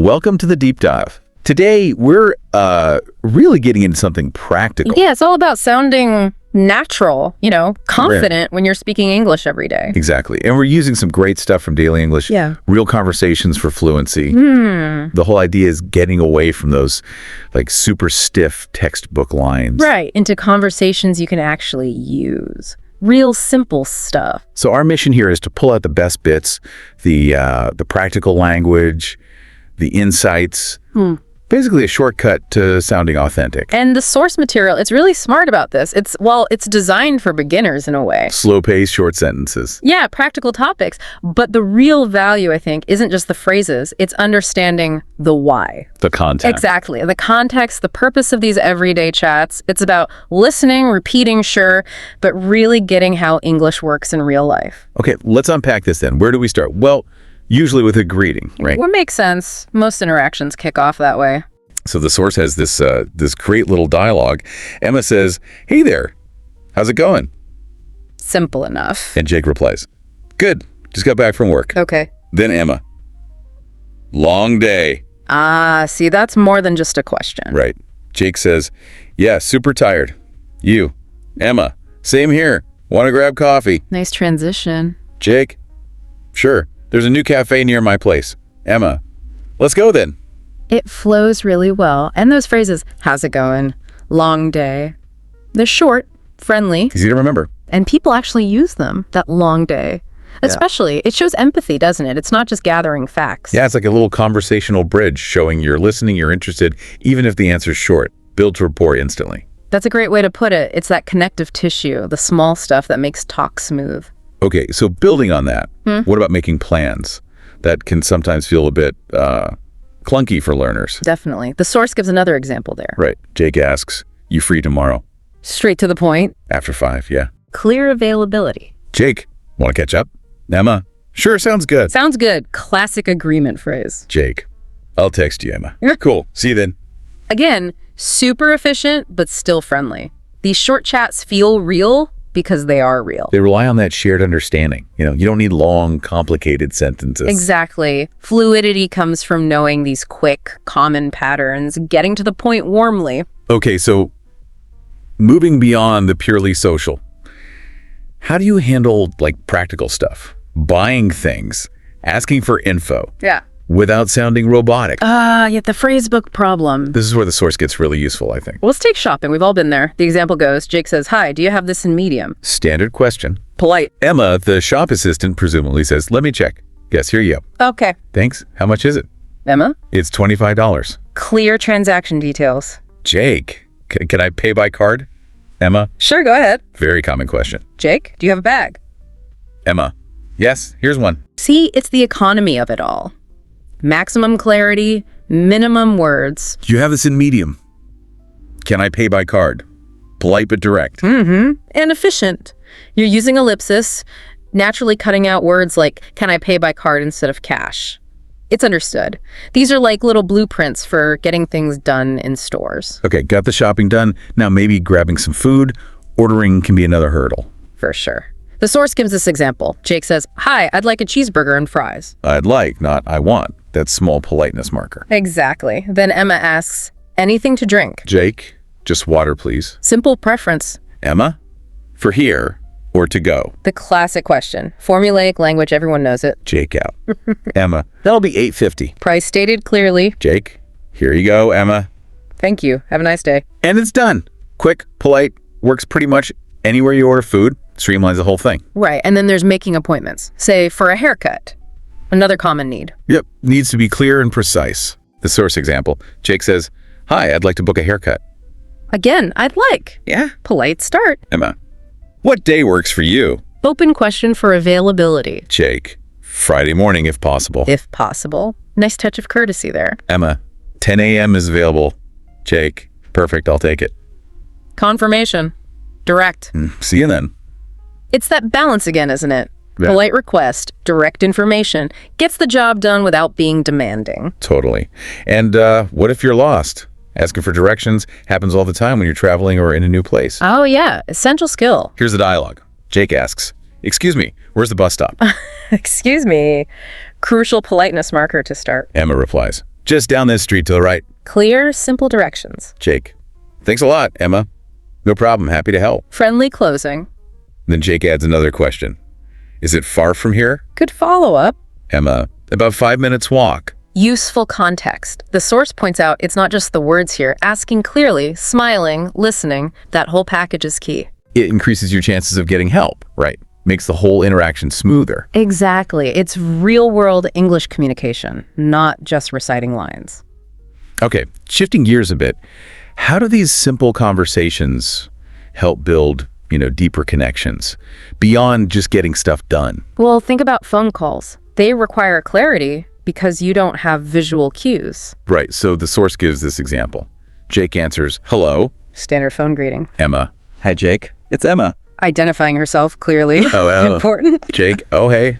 Welcome to the deep dive. Today, we're really getting into something practical. Yeah, it's all about sounding natural, confident when you're speaking English every day. Exactly. And we're using some great stuff from Daily English. Yeah. Real conversations for fluency. The whole idea is getting away from those super stiff textbook lines. Right, into conversations you can actually use. Real simple stuff. So our mission here is to pull out the best bits, the practical language, the insights, basically a shortcut to sounding authentic. And the source material, it's really smart about this. It's designed for beginners in a way. Slow pace, short sentences. Yeah, practical topics. But the real value, I think, isn't just the phrases. It's understanding the why. The context. Exactly. The context, the purpose of these everyday chats. It's about listening, repeating, sure, but really getting how English works in real life. Okay, let's unpack this then. Where do we start? Well, usually with a greeting, right? What makes sense. Most interactions kick off that way. So the source has this great little dialogue. Emma says, "Hey there, how's it going?" Simple enough. And Jake replies, "Good, just got back from work." Okay. Then Emma, "Long day." See, that's more than just a question. Right. Jake says, "Yeah, super tired." You, Emma, "Same here. Want to grab coffee?" Nice transition. Jake, "Sure. There's a new cafe near my place." Emma, "Let's go then." It flows really well. And those phrases, how's it going? Long day. They're short, friendly, Easy to remember. and people actually use them, that long day. Especially, it shows empathy, doesn't it? It's not just gathering facts. Yeah, it's like a little conversational bridge showing you're listening, you're interested, even if the answer's short. Builds rapport instantly. That's a great way to put it. It's that connective tissue, the small stuff that makes talk smooth. Okay, so building on that, what about making plans? That can sometimes feel a bit clunky for learners. Definitely. The source gives another example there. Right. Jake asks, "You free tomorrow?" Straight to the point. After 5, yeah. Clear availability. Jake, want to catch up? Emma, "Sure, sounds good." Sounds good. Classic agreement phrase. Jake, "I'll text you, Emma." Cool. See you then. Again, super efficient, but still friendly. These short chats feel real because they are real. They rely on that shared understanding. You don't need long, complicated sentences. Exactly. Fluidity comes from knowing these quick, common patterns, getting to the point warmly. Okay, so moving beyond the purely social, how do you handle practical stuff? Buying things, asking for info, Yeah. without sounding robotic. Yet the phrase book problem. This is where the source gets really useful, I think. Well, let's take shopping. We've all been there. The example goes, Jake says, "Hi, do you have this in medium?" Standard question. Polite. Emma, the shop assistant, presumably says, "Let me check." Yes, here you go. Okay. Thanks. How much is it? Emma? It's $25. Clear transaction details. Jake, can I pay by card? Emma, Sure, go ahead. very common question. Jake, do you have a bag? Emma, yes, here's one. See, it's the economy of it all. Maximum clarity, minimum words. Do you have this in medium? Can I pay by card? Polite but direct. And efficient. You're using ellipsis, naturally cutting out words like, can I pay by card instead of cash? It's understood. These are like little blueprints for getting things done in stores. Okay, got the shopping done. Now maybe grabbing some food. Ordering can be another hurdle. For sure. The source gives this example. Jake says, "Hi, I'd like a cheeseburger and fries." I'd like, not I want. That small politeness marker. Exactly. Then Emma asks, "Anything to drink?" Jake, just water, please. Simple preference. Emma, for here or to go? The classic question. Formulaic language, everyone knows it. Jake out. Emma, that'll be $8.50. Price stated clearly. Jake, here you go, Emma. Thank you. Have a nice day. And it's done. Quick, polite, works pretty much anywhere you order food. Streamlines the whole thing. Right. And then there's making appointments. Say, for a haircut. Another common need. Yep, needs to be clear and precise. The source example, Jake says, "Hi, I'd like to book a haircut." Again, I'd like. Yeah. Polite start. Emma, "What day works for you?" Open question for availability. Jake, "Friday morning if possible." If possible. Nice touch of courtesy there. Emma, 10 a.m. is available. Jake, "Perfect, I'll take it." Confirmation. Direct. See you then. It's that balance again, isn't it? Yeah. Polite request, direct information, gets the job done without being demanding. Totally. And what if you're lost? Asking for directions happens all the time when you're traveling or in a new place. Oh yeah, essential skill. Here's the dialogue. Jake asks, "Excuse me, where's the bus stop?" Excuse me. Crucial politeness marker to start. Emma replies, Just down this street to the right. Clear, simple directions. Jake, thanks a lot, Emma. No problem, happy to help. Friendly closing. Then Jake adds another question. Is it far from here? Good follow-up. Emma, about 5 minutes walk. Useful context. The source points out it's not just the words here. Asking clearly, smiling, listening, that whole package is key. It increases your chances of getting help, right? Makes the whole interaction smoother. Exactly. It's real-world English communication, not just reciting lines. Okay, shifting gears a bit, how do these simple conversations help build, deeper connections beyond just getting stuff done? Well, think about phone calls. They require clarity because you don't have visual cues. Right, so the source gives this example. Jake answers, hello. Standard phone greeting. Emma. Hi, Jake. It's Emma. Identifying herself clearly. Oh. Important. Jake, oh, hey.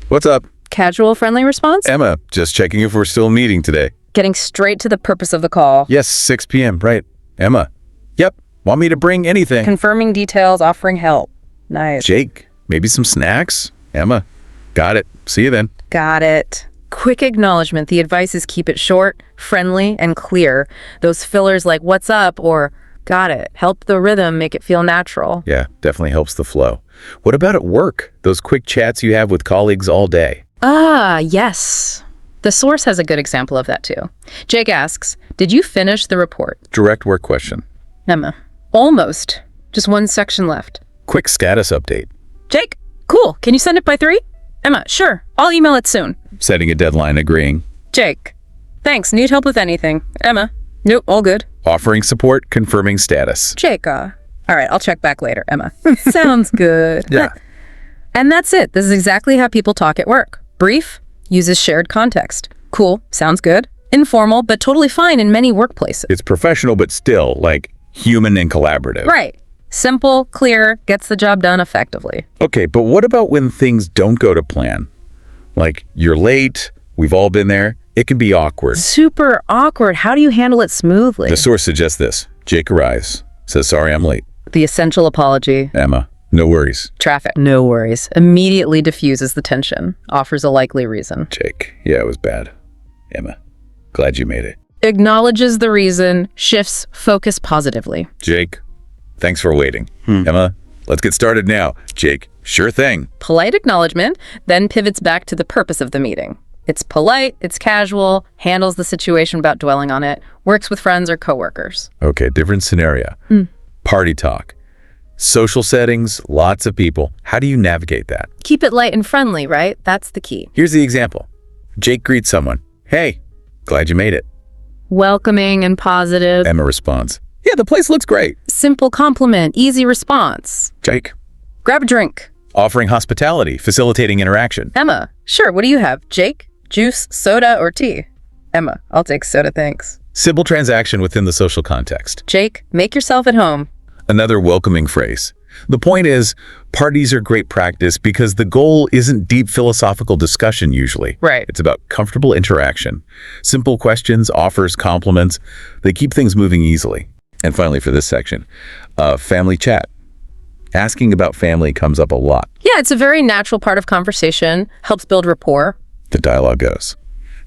What's up? Casual, friendly response. Emma, just checking if we're still meeting today. Getting straight to the purpose of the call. Yes, 6 p.m., right. Emma. Yep, want me to bring anything? Confirming details, offering help. Nice. Jake, maybe some snacks? Emma. Got it. See you then. Got it. Quick acknowledgement. The advice is keep it short, friendly, and clear. Those fillers like what's up or got it help the rhythm, make it feel natural. Yeah, definitely helps the flow. What about at work? Those quick chats you have with colleagues all day. Yes. The source has a good example of that too. Jake asks, did you finish the report? Direct work question. Emma, almost. Just one section left. Quick status update. Jake, cool. Can you send it by 3? Emma, sure. I'll email it soon. Setting a deadline, agreeing. Jake, thanks. Need help with anything? Emma, nope, all good. Offering support, confirming status. Jake, all right, I'll check back later, Emma. Sounds good. Yeah. And that's it. This is exactly how people talk at work. Brief, uses shared context. Cool, sounds good. Informal, but totally fine in many workplaces. It's professional, but still, human and collaborative. Right. Simple, clear, gets the job done effectively. Okay, but what about when things don't go to plan? Like, you're late, we've all been there. It can be awkward. Super awkward. How do you handle it smoothly? The source suggests this. Jake arrives, says, sorry, I'm late. The essential apology. Emma, no worries. Traffic. No worries. Immediately diffuses the tension. Offers a likely reason. Jake, yeah, it was bad. Emma, glad you made it. Acknowledges the reason, shifts focus positively. Jake, thanks for waiting. Emma, let's get started now. Jake, sure thing. Polite acknowledgement, then pivots back to the purpose of the meeting. It's polite, it's casual, handles the situation without dwelling on it, works with friends or coworkers. Okay, different scenario. Party talk. Social settings, lots of people. How do you navigate that? Keep it light and friendly, right? That's the key. Here's the example. Jake greets someone. Hey, glad you made it. Welcoming and positive. Emma responds. Yeah, the place looks great. Simple compliment, easy response. Jake. Grab a drink. Offering hospitality, facilitating interaction. Emma, sure, what do you have? Jake, juice, soda, or tea? Emma, I'll take soda, thanks. Simple transaction within the social context. Jake, make yourself at home. Another welcoming phrase. The point is, parties are great practice because the goal isn't deep philosophical discussion usually. Right. It's about comfortable interaction. Simple questions, offers, compliments. They keep things moving easily. And finally, for this section, family chat. Asking about family comes up a lot. Yeah, it's a very natural part of conversation, helps build rapport. The dialogue goes.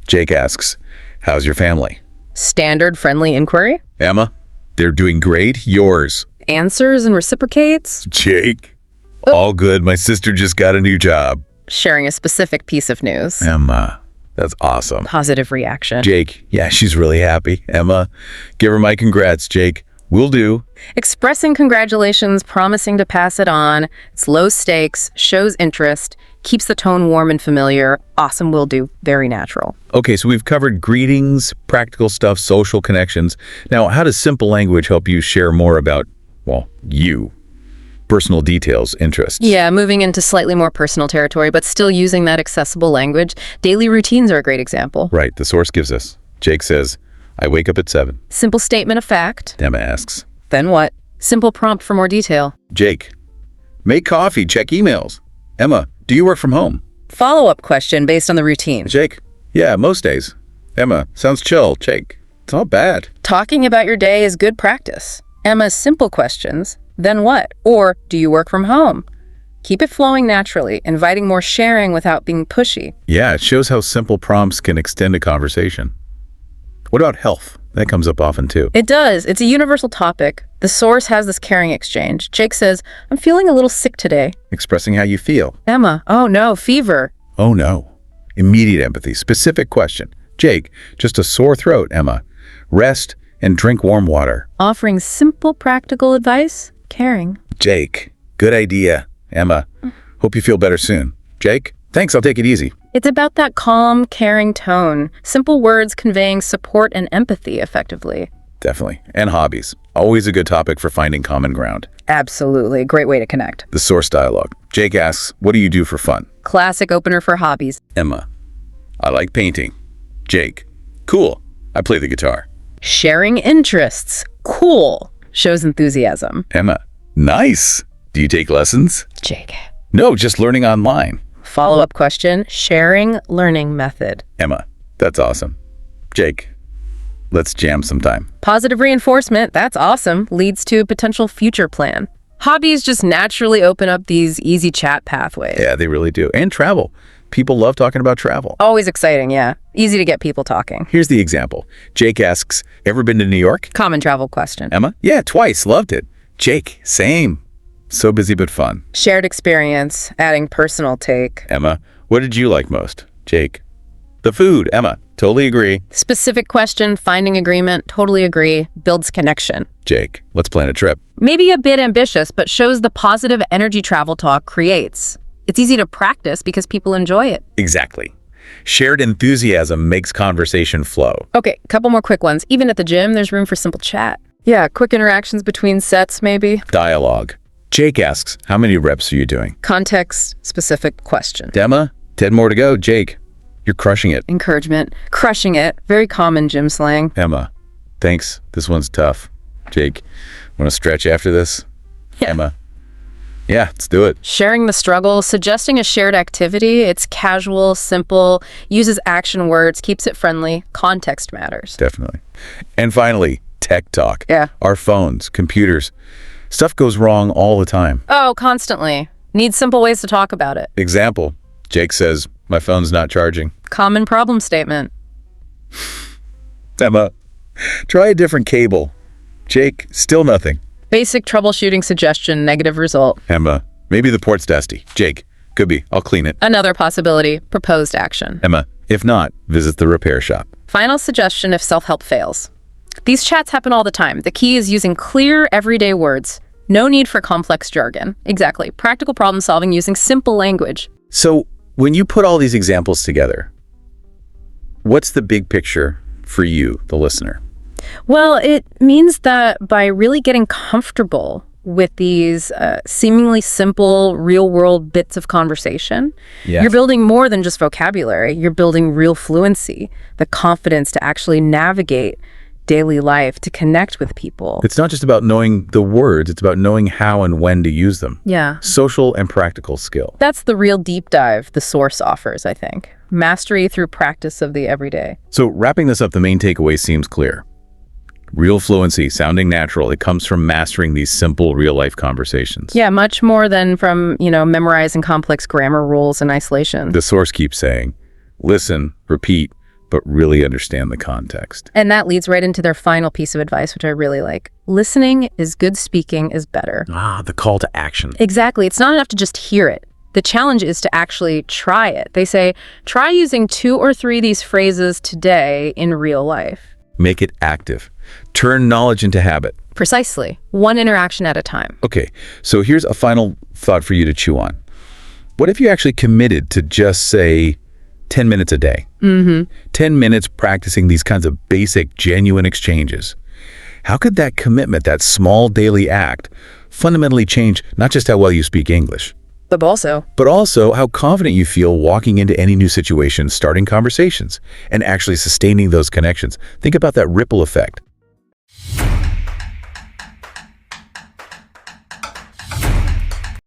Jake asks, how's your family? Standard friendly inquiry. Emma, they're doing great. Yours? Answers and reciprocates. Jake, all good. My sister just got a new job. Sharing a specific piece of news. Emma, that's awesome. Positive reaction. Jake, yeah, she's really happy. Emma, give her my congrats, Jake. Will do. Expressing congratulations, promising to pass it on. It's low stakes, shows interest, keeps the tone warm and familiar. Awesome, will do. Very natural. Okay, so we've covered greetings, practical stuff, social connections. Now, how does simple language help you share more about, you? Personal details, interests. Yeah, moving into slightly more personal territory, but still using that accessible language. Daily routines are a great example. Right, the source gives us. Jake says, I wake up at 7. Simple statement of fact. Emma asks. Then what? Simple prompt for more detail. Jake, make coffee, check emails. Emma, do you work from home? Follow-up question based on the routine. Jake, yeah, most days. Emma, sounds chill. Jake, it's not bad. Talking about your day is good practice. Emma's simple questions. Then what? Or do you work from home? Keep it flowing naturally, inviting more sharing without being pushy. Yeah, it shows how simple prompts can extend a conversation. What about health? That comes up often too. It does. It's a universal topic. The source has this caring exchange. Jake says, I'm feeling a little sick today. Expressing how you feel. Emma, oh no, fever. Oh no. Immediate empathy. Specific question. Jake, just a sore throat, Emma. Rest and drink warm water. Offering simple, practical advice. Caring. Jake, good idea. Emma, hope you feel better soon. Jake, thanks, I'll take it easy. It's about that calm, caring tone. Simple words conveying support and empathy effectively. Definitely. And hobbies. Always a good topic for finding common ground. Absolutely. Great way to connect. The source dialogue. Jake asks, what do you do for fun? Classic opener for hobbies. Emma, I like painting. Jake, cool. I play the guitar. Sharing interests. Cool. Shows enthusiasm. Emma, nice. Do you take lessons? Jake. No, just learning online. Follow-up question. Sharing learning method. Emma, that's awesome. Jake, let's jam sometime. Positive reinforcement. That's awesome. Leads to a potential future plan. Hobbies just naturally open up these easy chat pathways. Yeah, they really do. And travel. People love talking about travel. Always exciting, yeah. Easy to get people talking. Here's the example. Jake asks, ever been to New York? Common travel question. Emma, yeah, twice. Loved it. Jake, same. So busy but fun. Shared experience, adding personal take. Emma, what did you like most? Jake, the food. Emma, totally agree. Specific question, finding agreement, totally agree, builds connection. Jake, let's plan a trip. Maybe a bit ambitious, but shows the positive energy travel talk creates. It's easy to practice because people enjoy it. Exactly. Shared enthusiasm makes conversation flow. Okay, a couple more quick ones. Even at the gym, there's room for simple chat. Yeah, quick interactions between sets, maybe. Dialogue. Jake asks, how many reps are you doing? Context-specific question. Emma, 10 more to go. Jake, you're crushing it. Encouragement. Crushing it. Very common gym slang. Emma, thanks. This one's tough. Jake, want to stretch after this? Yeah. Emma, yeah, let's do it. Sharing the struggle, suggesting a shared activity. It's casual, simple, uses action words, keeps it friendly. Context matters. Definitely. And finally, tech talk. Yeah. Our phones, computers. Stuff goes wrong all the time. Oh, constantly. Need simple ways to talk about it. Example, Jake says, my phone's not charging. Common problem statement. Emma, try a different cable. Jake, still nothing. Basic troubleshooting suggestion, negative result. Emma, maybe the port's dusty. Jake, could be. I'll clean it. Another possibility, proposed action. Emma, if not, visit the repair shop. Final suggestion if self-help fails. These chats happen all the time. The key is using clear, everyday words. No need for complex jargon. Exactly. Practical problem solving using simple language. So, when you put all these examples together, what's the big picture for you, the listener? Well, it means that by really getting comfortable with these seemingly simple, real-world bits of conversation, Yes. you're building more than just vocabulary. You're building real fluency, the confidence to actually navigate daily life, to connect with people. It's not just about knowing the words, it's about knowing how and when to use them. Yeah. Social and practical skill. That's the real deep dive the source offers, I think. Mastery through practice of the everyday. So wrapping this up, the main takeaway seems clear. Real fluency, sounding natural, it comes from mastering these simple real-life conversations. Yeah, much more than from, memorizing complex grammar rules in isolation. The source keeps saying, listen, repeat, but really understand the context. And that leads right into their final piece of advice, which I really like. Listening is good, speaking is better. The call to action. Exactly. It's not enough to just hear it. The challenge is to actually try it. They say, try using 2 or 3 of these phrases today in real life. Make it active. Turn knowledge into habit. Precisely. One interaction at a time. Okay, so here's a final thought for you to chew on. What if you actually committed to just, say, 10 minutes a day? 10 minutes practicing these kinds of basic, genuine exchanges. How could that commitment, that small daily act, fundamentally change not just how well you speak English, But also how confident you feel walking into any new situation, starting conversations, and actually sustaining those connections? Think about that ripple effect.